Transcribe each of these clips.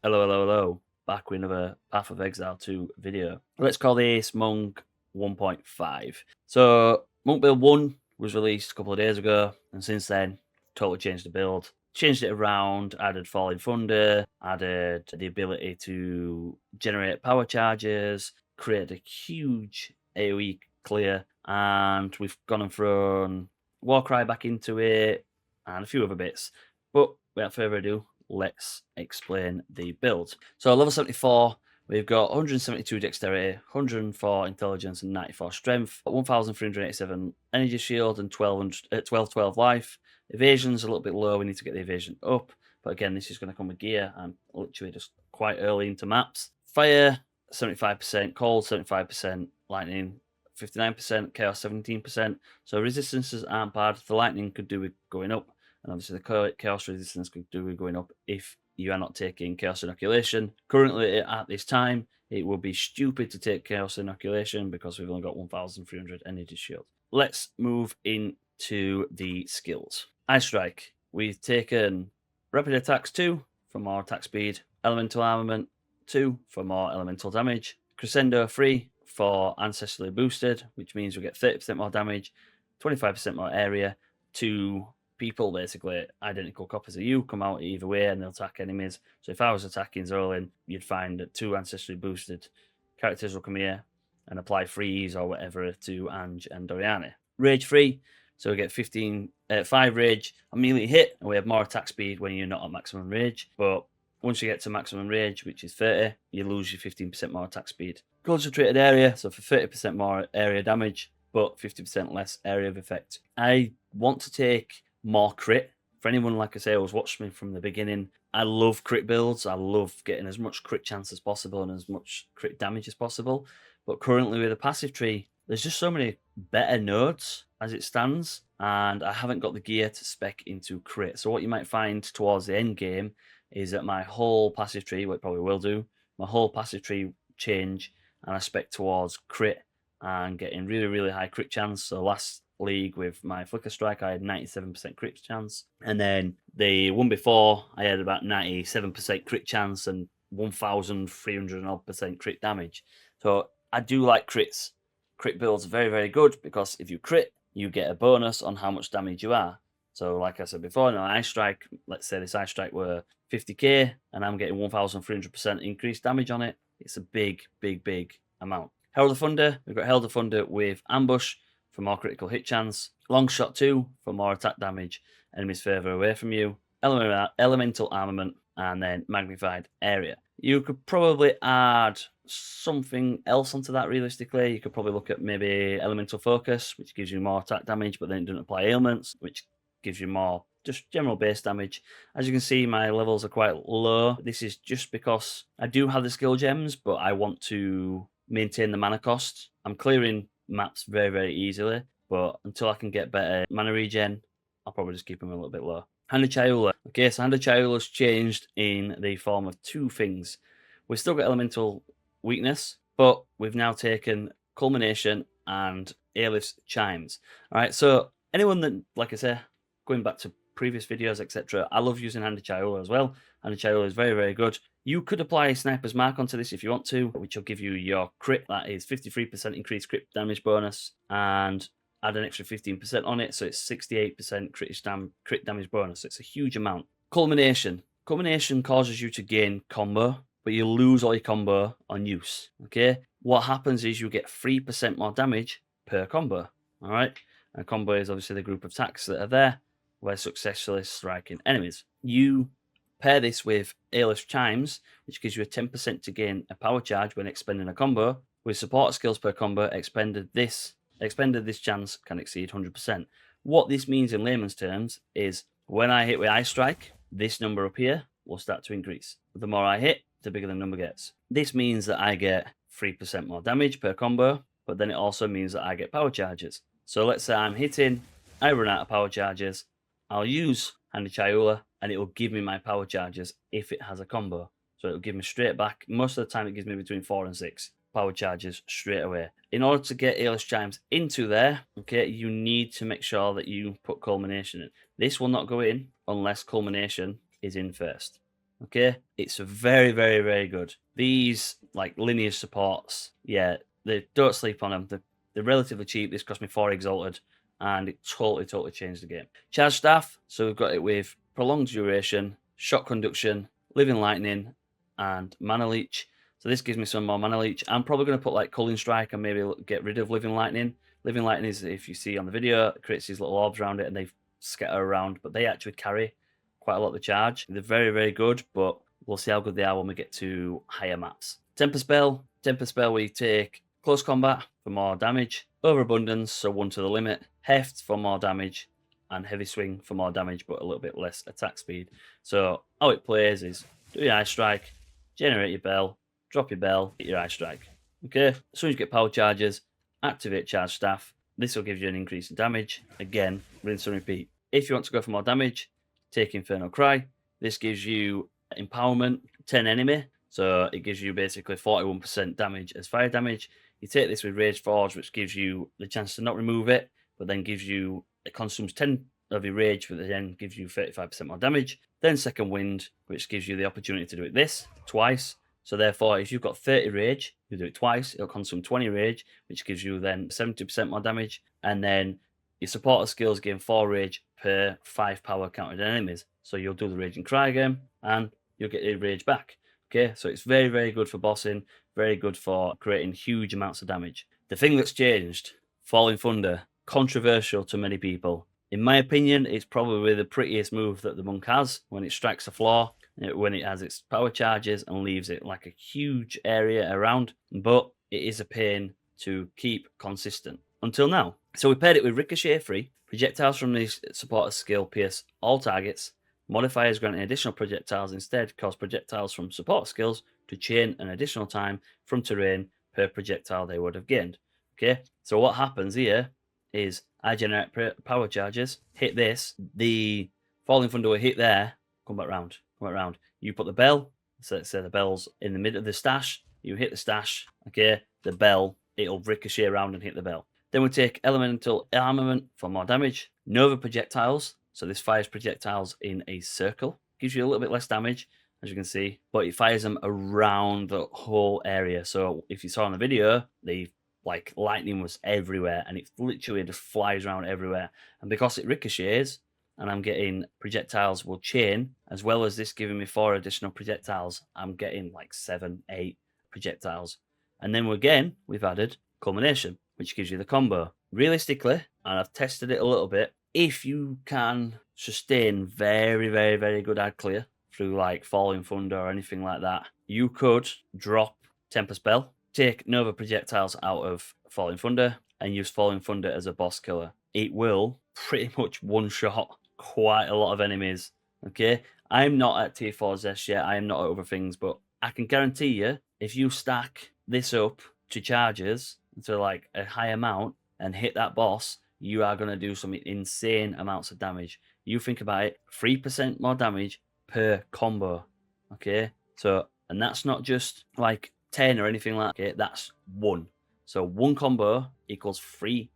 Hello, hello, hello. Back with another Path of Exile 2 video. Let's call this Monk 1.5. So, Monk Build 1 was released a couple of days ago, and since then, totally changed the build. Changed it around, added Falling Thunder, added the ability to generate power charges, created a huge AoE clear, and we've gone and thrown Warcry back into it, and a few other bits. But without further ado, let's explain the build. So level 74, we've got 172 dexterity, 104 intelligence, and 94 strength, 1,387 energy shield, and 1212 life. Evasion's a little bit low, we need to get the evasion up. But again, this is going to come with gear and literally just quite early into maps. Fire, 75%, cold, 75%, lightning, 59%, chaos, 17%. So resistances aren't bad. The lightning could do with going up. And obviously the chaos resistance could do with going up if you are not taking chaos inoculation. Currently, at this time, it would be stupid to take chaos inoculation because we've only got 1,300 energy shield. Let's move into the skills. Ice Strike. We've taken Rapid Attacks 2 for more attack speed, Elemental Armament 2 for more elemental damage, Crescendo 3 for Ancestrally Boosted, which means we get 30% more damage, 25% more area, 2 people, basically identical copies of you, come out either way and they'll attack enemies. So if I was attacking Zolin, you'd find that 2 ancestrally boosted characters will come here and apply freeze or whatever to Ange and Doriani. Rage free, so we get 5 rage, immediately hit, and we have more attack speed when you're not at maximum rage. But once you get to maximum rage, which is 30, you lose your 15% more attack speed. Concentrated area, so for 30% more area damage, but 50% less area of effect. I want to take more crit. For anyone, like I say, who's watched me from the beginning, I love crit builds. I love getting as much crit chance as possible and as much crit damage as possible. But currently with the passive tree, there's just so many better nodes as it stands, and I haven't got the gear to spec into crit. So what you might find towards the end game is that my whole passive tree, what it probably will do, my whole passive tree change, and I spec towards crit and getting really, really high crit chance. So last league with my Flicker Strike, I had 97% crit chance, and then the one before I had about 97% crit chance and 1,300 odd percent crit damage. So I do like crits. Crit builds are very, very good because if you crit, you get a bonus on how much damage you are. So like I said before, now Ice Strike, let's say this Ice Strike were 50k and I'm getting 1,300% increased damage on it. It's a big, big, big amount. Herald of Thunder, we've got Herald of Thunder with Ambush for more critical hit chance, Long Shot 2 for more attack damage, enemies further away from you, Elemental Armament, and then Magnified Area. You could probably add something else onto that realistically. You could probably look at maybe Elemental Focus, which gives you more attack damage, but then it doesn't apply ailments, which gives you more just general base damage. As you can see, my levels are quite low. This is just because I do have the skill gems, but I want to maintain the mana cost. I'm clearing maps very, very easily, but until I can get better mana regen, I'll probably just keep them a little bit low. Hand of Chayula. Okay, so Hand of Chayula's changed in the form of 2 things. We've still got elemental weakness, but we've now taken Culmination and Aelif's Chimes. All right, so anyone that, like I say, going back to previous videos, etc., I love using Hand of Chayula as well. Hand of Chayula is very, very good. You could apply Sniper's Mark onto this if you want to, which will give you your crit. That is 53% increased crit damage bonus, and add an extra 15% on it, so it's 68% crit damage bonus. It's a huge amount. Culmination. Culmination causes you to gain combo, but you lose all your combo on use. Okay? What happens is you get 3% more damage per combo. All right? And combo is obviously the group of attacks that are there where successfully striking enemies. You pair this with Aelif's Chimes, which gives you a 10% to gain a power charge when expending a combo. With support skills per combo, expended this chance can exceed 100%. What this means in layman's terms is when I hit with Ice Strike, this number up here will start to increase. The more I hit, the bigger the number gets. This means that I get 3% more damage per combo, but then it also means that I get power charges. So let's say I'm hitting, I run out of power charges, I'll use Hand of Chayula, and it will give me my power charges if it has a combo. So it'll give me straight back. Most of the time it gives me between 4 and 6 power charges straight away. In order to get Aelif's Chimes into there, okay, you need to make sure that you put Culmination in. This will not go in unless Culmination is in first. Okay, it's very, very, very good. These like lineage supports, yeah, they don't sleep on them. They're relatively cheap. This cost me 4 exalted, and it totally changed the game. Charge staff, so we've got it with prolonged duration, shock conduction, living lightning, and mana leech. So this gives me some more mana leech. I'm probably going to put like culling strike and maybe get rid of living lightning. Living lightning is, if you see on the video, it creates these little orbs around it, and they scatter around, but they actually carry quite a lot of the charge. They're very, very good, but we'll see how good they are when we get to higher maps. Temper spell we take close combat for more damage, overabundance, so 1 to the limit, heft for more damage, and heavy swing for more damage, but a little bit less attack speed. So how it plays is do your eye strike, generate your bell, drop your bell, hit your eye strike. Okay, as soon as you get power charges, activate charge staff. This will give you an increase in damage. Again, rinse and repeat. If you want to go for more damage, take Infernal Cry. This gives you empowerment, 10 enemy. So it gives you basically 41% damage as fire damage. You take this with Rage Forge, which gives you the chance to not remove it, but then gives you, it consumes 10 of your rage, but then gives you 35% more damage. Then Second Wind, which gives you the opportunity to do it this twice. So therefore, if you've got 30 rage, you do it twice, it'll consume 20 rage, which gives you then 70% more damage. And then your supporter skills gain 4 rage per 5 power counted enemies. So you'll do the Raging Cry again, and you'll get your rage back. Okay, so it's very, very good for bossing, very good for creating huge amounts of damage. The thing that's changed, Falling Thunder, controversial to many people. In my opinion, it's probably the prettiest move that the monk has when it strikes a floor, when it has its power charges and leaves it like a huge area around, but it is a pain to keep consistent until now. So we paired it with Ricochet free. Projectiles from the supporter skill pierce all targets. Modifiers granting additional projectiles instead cause projectiles from support skills to chain an additional time from terrain per projectile they would have gained. Okay, so what happens here is I generate power charges, hit this, the Falling Thunder will hit there, come back round. You put the bell, so let's say the bell's in the middle of the stash, you hit the stash, okay, the bell, it'll ricochet around and hit the bell. Then we take Elemental Armament for more damage, Nova Projectiles, so this fires projectiles in a circle, gives you a little bit less damage, as you can see, but it fires them around the whole area. So if you saw in the video, the like lightning was everywhere, and it literally just flies around everywhere. And because it ricochets, and I'm getting projectiles will chain, as well as this giving me 4 additional projectiles, I'm getting like 7, 8 projectiles. And then again, we've added Culmination, which gives you the combo. Realistically, and I've tested it a little bit, if you can sustain very, very, very good ad clear through like Falling Thunder or anything like that, you could drop Temper Spell, take Nova Projectiles out of Falling Thunder, and use Falling Thunder as a boss killer. It will pretty much one-shot quite a lot of enemies, okay? I'm not at tier 4 Zesh yet, I am not over things, but I can guarantee you, if you stack this up to charges, to like a high amount, and hit that boss, you are going to do some insane amounts of damage. You think about it, 3% more damage per combo, okay? So, and that's not just like 10 or anything like that, okay? That's 1. So 1 combo equals 3%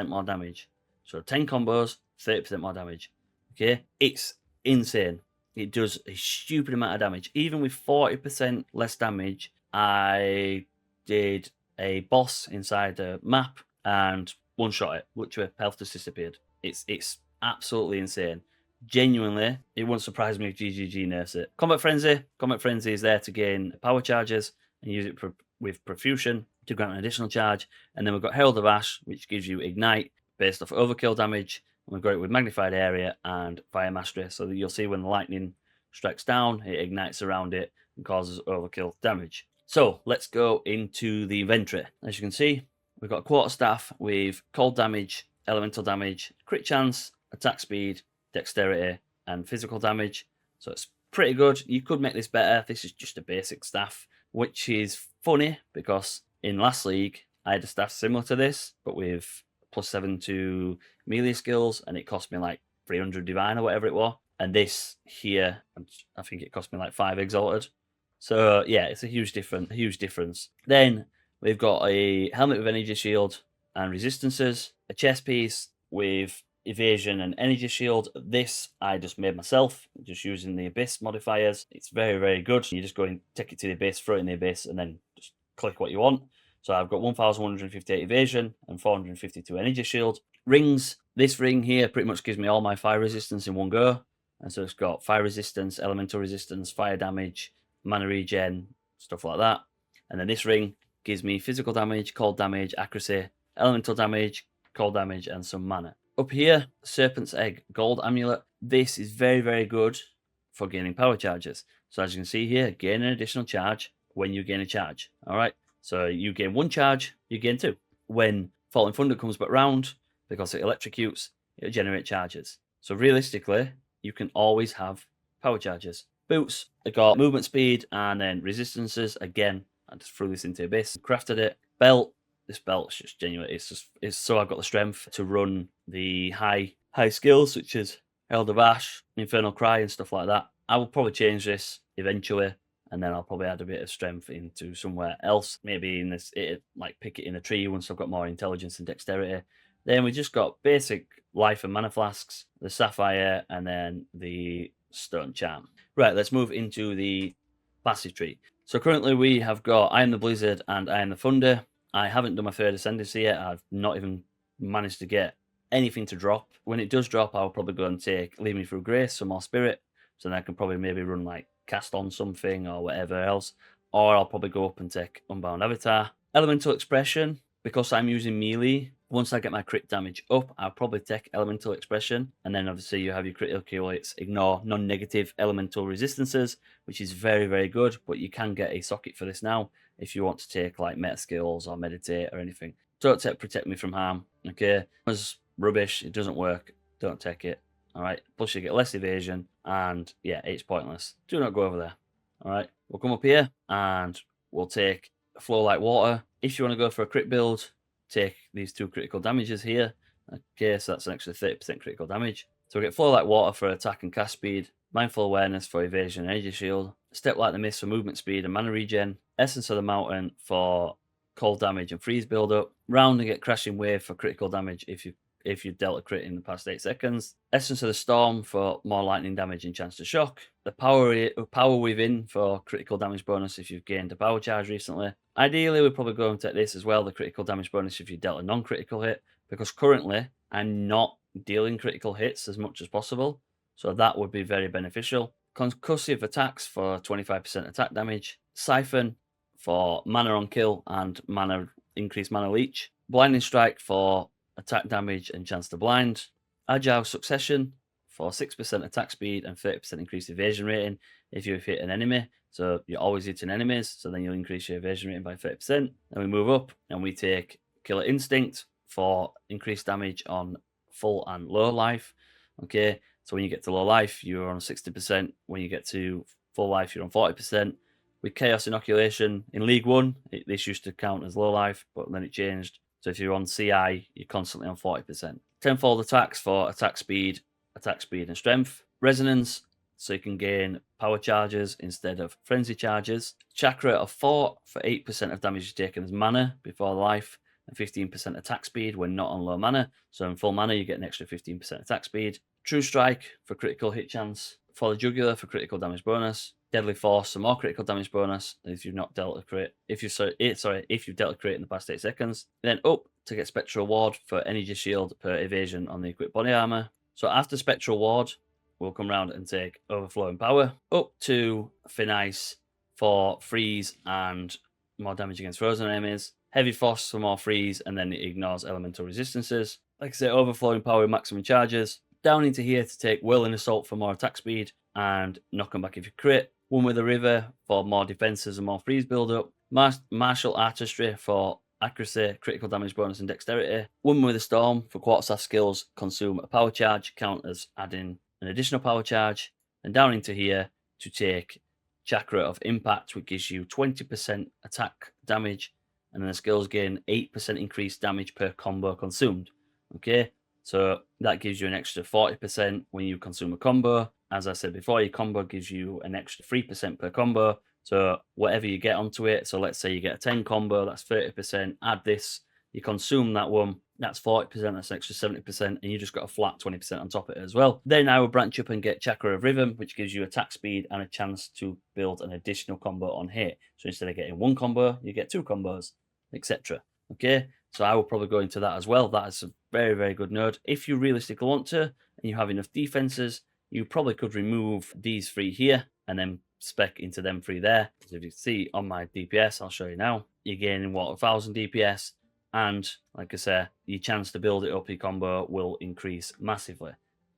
more damage. So 10 combos, 30% more damage, okay? It's insane. It does a stupid amount of damage. Even with 40% less damage, I did a boss inside the map and one-shot it, literally health just disappeared. It's absolutely insane. Genuinely, it wouldn't surprise me if GGG nerfs it. Combat Frenzy is there to gain power charges and use it with Profusion to grant an additional charge. And then we've got Herald of Ash, which gives you Ignite based off overkill damage. And we've got it with Magnified Area and Fire Mastery, so that you'll see when the lightning strikes down, it ignites around it and causes overkill damage. So let's go into the inventory. As you can see, we've got a Quarterstaff with cold damage, elemental damage, crit chance, attack speed, dexterity, and physical damage. So it's pretty good. You could make this better. This is just a basic staff, which is funny because in last league, I had a staff similar to this, but with +7 to melee skills, and it cost me like 300 divine or whatever it was. And this here, I think it cost me like 5 exalted. So yeah, it's a huge difference. Then we've got a helmet with energy shield and resistances, a chest piece with evasion and energy shield. This I just made myself, just using the Abyss modifiers. It's very, very good. You just go and take it to the Abyss, throw it in the Abyss, and then just click what you want. So I've got 1158 evasion and 452 energy shield. Rings, this ring here pretty much gives me all my fire resistance in one go. And so it's got fire resistance, elemental resistance, fire damage, mana regen, stuff like that. And then this ring gives me physical damage, cold damage, accuracy, elemental damage, cold damage, and some mana. Up here, Serpent's Egg Gold Amulet. This is very, very good for gaining power charges. So as you can see here, gain an additional charge when you gain a charge. All right. So you gain one charge, you gain two. When Falling Thunder comes back round, because it electrocutes, it'll generate charges. So realistically, you can always have power charges. Boots, I got movement speed and then resistances. Again, I just threw this into Abyss, crafted it. Belt, this belt's just genuine. It's so I've got the strength to run the high skills such as Elder Bash, Infernal Cry, and stuff like that. I will probably change this eventually, and then I'll probably add a bit of strength into somewhere else. Maybe in this, like pick it in a tree once I've got more intelligence and dexterity. Then we just got basic life and mana flasks, the sapphire, and then the stone charm. Right, let's move into the passive tree. So currently we have got I Am the Blizzard and I Am the Thunder. I haven't done my third ascendancy yet. I've not even managed to get anything to drop. When it does drop, I'll probably go and take Lead Me Through Grace, some more spirit. So then I can probably maybe run like Cast on something or whatever else. Or I'll probably go up and take Unbound Avatar. Elemental Expression, because I'm using melee, once I get my crit damage up, I'll probably take Elemental Expression. And then obviously you have your critical hits, ignore non-negative elemental resistances, which is very, very good. But you can get a socket for this now if you want to take like meta skills or meditate or anything. Don't take Protect Me From Harm, okay? It's rubbish, it doesn't work, don't take it. All right, plus you get less evasion, and yeah, it's pointless. Do not go over there. All right, we'll come up here and we'll take Flow Like Water. If you want to go for a crit build, take these 2 critical damages here. Okay, so that's an extra 30% critical damage. So we get Flow Like Water for attack and cast speed, Mindful Awareness for evasion and energy shield, Step Like the Mist for movement speed and mana regen, Essence of the Mountain for cold damage and freeze build up, Round and get Crashing Wave for critical damage if you've dealt a crit in the past 8 seconds. Essence of the Storm for more lightning damage and chance to shock. The Power Within for critical damage bonus if you've gained a power charge recently. Ideally, we're probably going to take this as well, the critical damage bonus if you dealt a non-critical hit, because currently I'm not dealing critical hits as much as possible. So that would be very beneficial. Concussive Attacks for 25% attack damage. Siphon for mana on kill and increased mana leech. Blinding Strike for attack damage and chance to blind. Agile Succession for 6% attack speed and 30% increased evasion rating if you hit an enemy. So you're always hitting enemies, so then you'll increase your evasion rating by 30%. Then we move up and we take Killer Instinct for increased damage on full and low life. Okay, so when you get to low life, you're on 60%. When you get to full life, you're on 40%. With Chaos Inoculation in League 1, this used to count as low life, but then it changed. So if you're on CI, you're constantly on 40%. Tenfold Attacks for attack speed, and strength. Resonance, so you can gain power charges instead of frenzy charges. Chakra of Thought for 8% of damage taken as mana before life, and 15% attack speed when not on low mana. So in full mana, you get an extra 15% attack speed. True Strike for critical hit chance. For the Jugular for critical damage bonus. Deadly Force, some more critical damage bonus if you've not dealt a crit. If you've dealt a crit in the past 8 seconds. Then up to get Spectral Ward for energy shield per evasion on the equipped body armor. So after Spectral Ward, we'll come around and take Overflowing Power. Up to Thin Ice for freeze and more damage against frozen enemies. Heavy Frost for more freeze, and then it ignores elemental resistances. Like I say, Overflowing Power with maximum charges. Down into here to take Whirling Assault for more attack speed and knock them back if you crit. One with the River for more defenses and more freeze build-up. Martial Artistry for accuracy, critical damage bonus, and dexterity. One with the Storm for Quarterstaff skills consume a power charge, count as adding an additional power charge. And down into here to take Chakra of Impact, which gives you 20% attack damage, and then the skills gain 8% increased damage per combo consumed. Okay, so that gives you an extra 40% when you consume a combo. As I said before, your combo gives you an extra 3% per combo. So whatever you get onto it, so let's say you get a 10 combo, that's 30%. Add this, you consume that one, That's 40%, that's an extra 70%, and you just got a flat 20% on top of it as well. Then I will branch up and get Chakra of Rhythm, which gives you attack speed and a chance to build an additional combo on hit. So instead of getting one combo, you get two combos, etc. Okay, so I will probably go into that as well. That is a very, very good node. If you realistically want to, and you have enough defenses, you probably could remove these three here and then spec into them three there. So if you see on my DPS, I'll show you now, you're gaining what, 1000 DPS. And like I say, your chance to build it up, your combo will increase massively.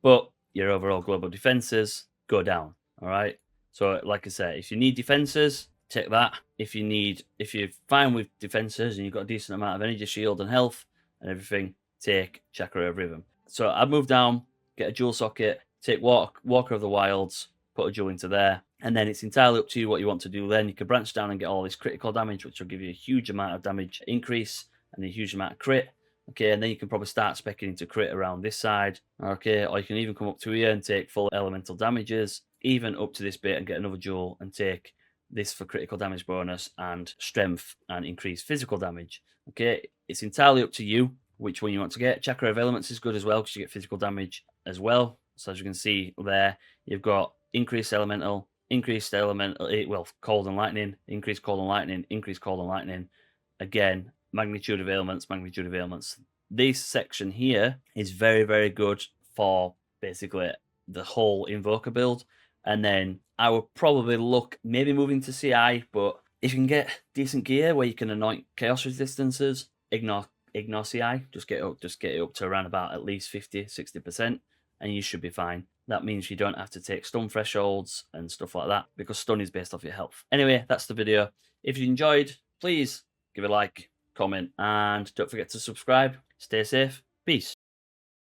But your overall global defenses go down. All right. So like I say, if you need defenses, take that. If you're fine with defenses and you've got a decent amount of energy, shield, and health and everything, take Chakra of Rhythm. So I'd move down, get a jewel socket, take Walker of the Wilds, put a jewel into there. And then it's entirely up to you what you want to do then. You can branch down and get all this critical damage, which will give you a huge amount of damage increase and a huge amount of crit. Okay, and then you can probably start specking into crit around this side. Okay, or you can even come up to here and take full elemental damages, even up to this bit and get another jewel and take this for critical damage bonus and strength and increased physical damage. Okay, it's entirely up to you which one you want to get. Chakra of Elements is good as well because you get physical damage as well. So as you can see there, you've got increased elemental, cold and lightning, increased cold and lightning, increased cold and lightning. Again, magnitude of ailments, magnitude of ailments. This section here is very, very good for basically the whole Invoker build. And then I would probably look maybe moving to CI, but if you can get decent gear where you can anoint chaos resistances, ignore CI, just get it up to around about at least 50-60%, and you should be fine. That means you don't have to take stun thresholds and stuff like that, because stun is based off your health. Anyway, that's the video. If you enjoyed, please give a like, comment, and don't forget to subscribe. Stay safe. Peace.